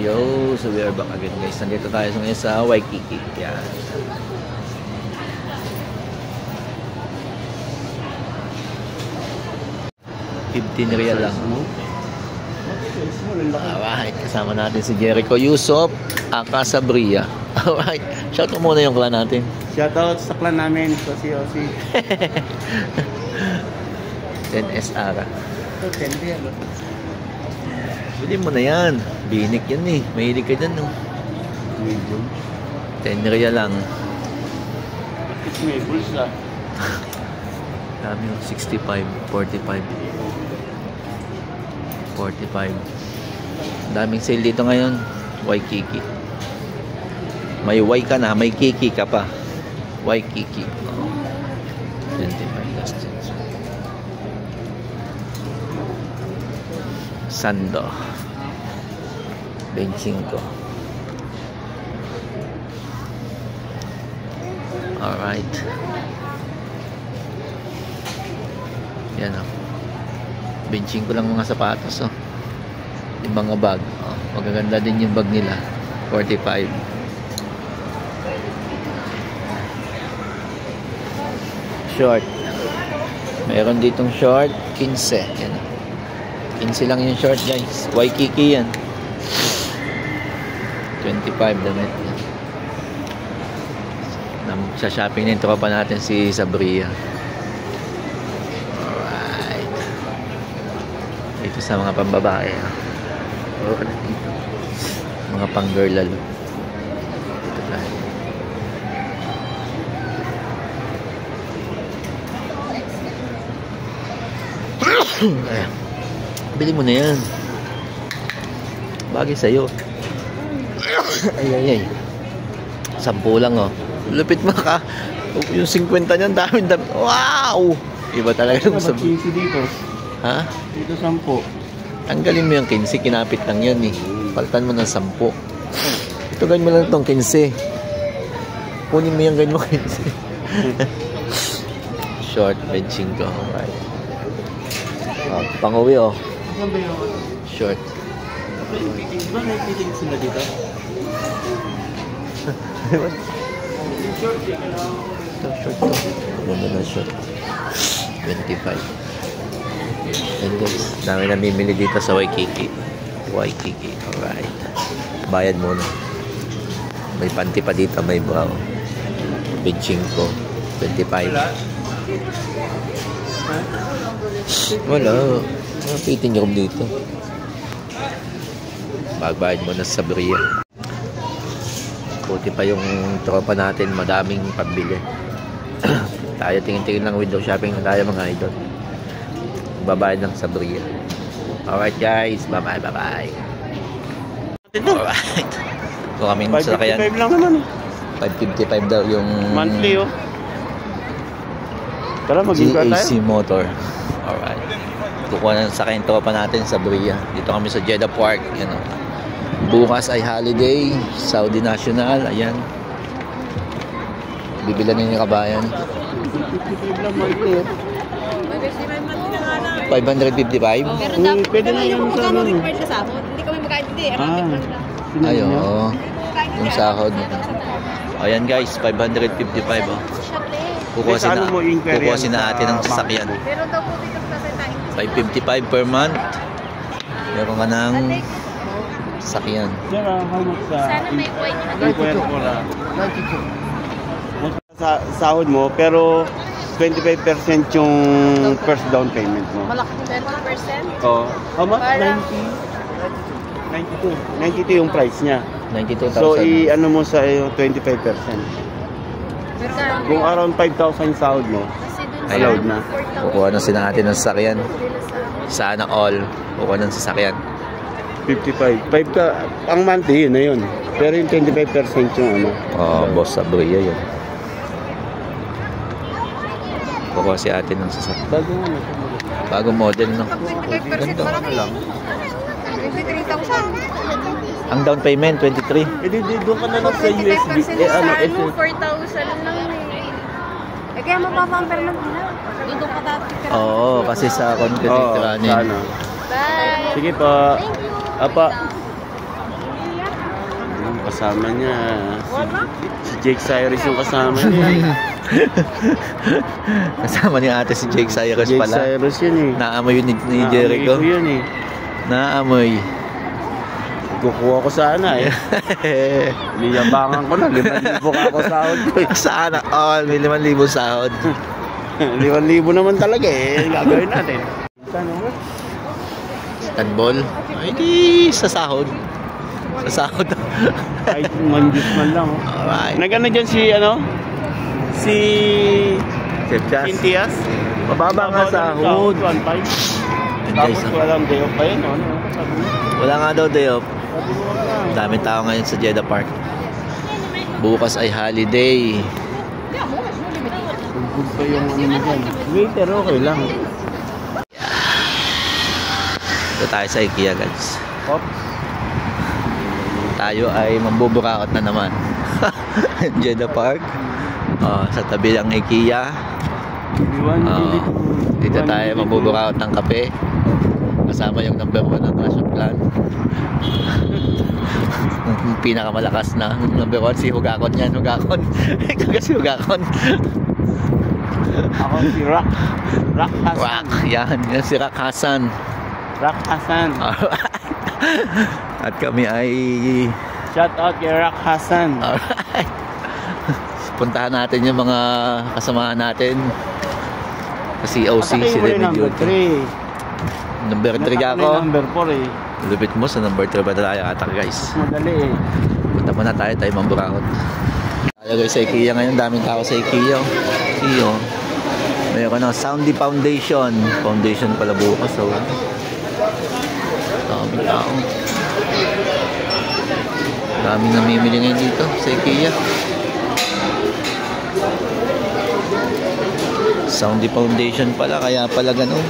Yo, so we are back again guys. Nandito tayo ngayon sa Waikiki. Yan. ₱15 lang. Alright, kasama natin si Jericho Yusop, aka Sabria. Alright, shout out muna yung clan natin. Shout out sa clan namin, si Osi. 10SR. Ito, 10 real. Bili mo na yan. Binik yan eh. Mahilig ka dyan no. Medium. ₱10 lang. It's may bulsa. Dami yung 65, 45. 45. Daming sale dito ngayon. Waikiki. May Y ka na, may Kiki ka pa. Waikiki. 25 last chance. Sando. 25. Alright. Yan o. 25 lang mga sapatos o. Yung mga bag. Oh, magaganda din yung bag nila. 45. Short. Meron ditong short. 15. Yan o. 15 lang yung short guys. Waikiki yan. 25 damit. Sa shopping na yung tropa natin si Sabria. Alright. Dito sa mga pambabae. Dito. Mga pang girl lalo. Dito tayo. Ayan. Bili mo na yan. Bagay sa'yo. Ay. 10 lang oh. Lupit mo ka. Yung 50 niyan, daming. Wow! Iba talaga yung sa 15 dito. Ha? Dito 10. Tanggalin mo yung 15, kinapit lang yan eh. Palitan mo ng 10. Ito ganyan mo lang itong 15. Kunin mo yung ganyan mo 15. Short, benching ko. Alright. Oh, pang-uwi oh. Short. Ba may fitting sila dito? Short to. Ganda na short. 25. And guys, dami namimili dito sa Waikiki. Waikiki. Alright. Bayad muna. May panty pa dito. May bra. Benching ko. 25. Wala. Mga fitting room dito. Magbayad mo na sa Sabria. Buti pa yung tropa natin, madaming pambili. Tayo tingin-tingin lang window shopping na tayo mga idol. Babayad ng Sabria. Alright guys, bye-bye. Alright. So kaming sasakyan. 555 lang naman. 555 daw yung monthly oh. Tara, mag-iba tayo. GAC Motor. Alright. Kukuha na sa kain tropa natin sa Sabria. Dito kami sa Jeddah Park. Yan o. Bukas ay holiday. Saudi National. Ayan. Bibilan yung kabayan. 555? Pwede na yung magkano required na sahod. Hindi kami magkaintindi. Ay, oo. Yung sahod. Ayan guys, 555 oh. Kukuha na atin ng sasakyan. Pero daw po dito sa 555 per month. Meron ka ng sasakyan. sana may point na sa sahod mo, pero 25% yung first down payment mo. malaki 20%. Oh, how much? Parang 92 yung price niya. 92,000. So, i-ano mo sa 25%. Pero Kung around 5,000 yung sahod mo, allowed na. Kukuha na sila natin ng sasakyan. Sana all. Kukuha ng sasakyan. 55. 5 ka, ang monthly, yun na yun. Pero yung 25% yung ano. Boss Sabria yun. Kukuha si ate ng sasakyan. Bagong model, no? 25% marami lang. 23,000. Ang down payment, 23. Doon ka na lang sa USB. 4,000 lang eh. Kaya mapapamper lang nila. Doon ka tatapos. Oo, kasi sa concrete running. Sana. Bye. Sige po. Apa. kasama niya. Si Jake Cyrus yung kasama niya. Kasama ni ate si Jake Cyrus Jake pala. Cyrus yun eh. Naamoy yun ni Jericho. Naamoy ko yun eh. Naamoy. Kukuha ko sana eh. Liyabangan ko na. 5,000 ka ako sahod ko eh. Sana all, may 5,000 sahod. 5,000 naman talaga eh. Gagawin natin. Stunball? Ay di, sa sahod. Sa sahod. Kahit manjus man lang. Oh. Alright. Nagano dyan si ano? Si Chef Jazz. Cintias? Mababa nga sahod. 1.5. And Tapos guys, walang day off pa yun. Ano? wala nga daw day off. Daming tao ngayon sa Jeddah Park. Bukas ay holiday. Good pa yung ano mo dyan. Waiter, okay lang. Ito tayo sa IKEA guys. Hop. Tayo ay mambuburakot na naman. Jeddah Park. Sa tabi ng IKEA. Dito tayo mambuburakot ng kape. Kasama yung number 1 ng Clash of Clans. Yung pinakamalakas na number 1 si Hugakon yan. Hugakon. Kaga si Hugakon. Ako si Rock. Rock Hassan. Rock. Yan. Yan si Rock Hassan. Rock Hassan. At kami ay Shout out kay Rock Hassan. alright. Puntahan natin yung mga kasamahan natin. Kasi OC si David number Yuti. 3. Number 3 ako. Number 4 eh. Lupit mo sa number 3 ba tayo atak guys. Madali eh. Punta muna tayo mamburakot. Tayo guys sa IKEA ngayon. Daming tao sa IKEA. IKEA. Mayroon ng Soundy Foundation. Foundation pala bukas. So, daming tao. Daming namimili ngayon dito sa IKEA. Soundy Foundation pala. Kaya pala ganun.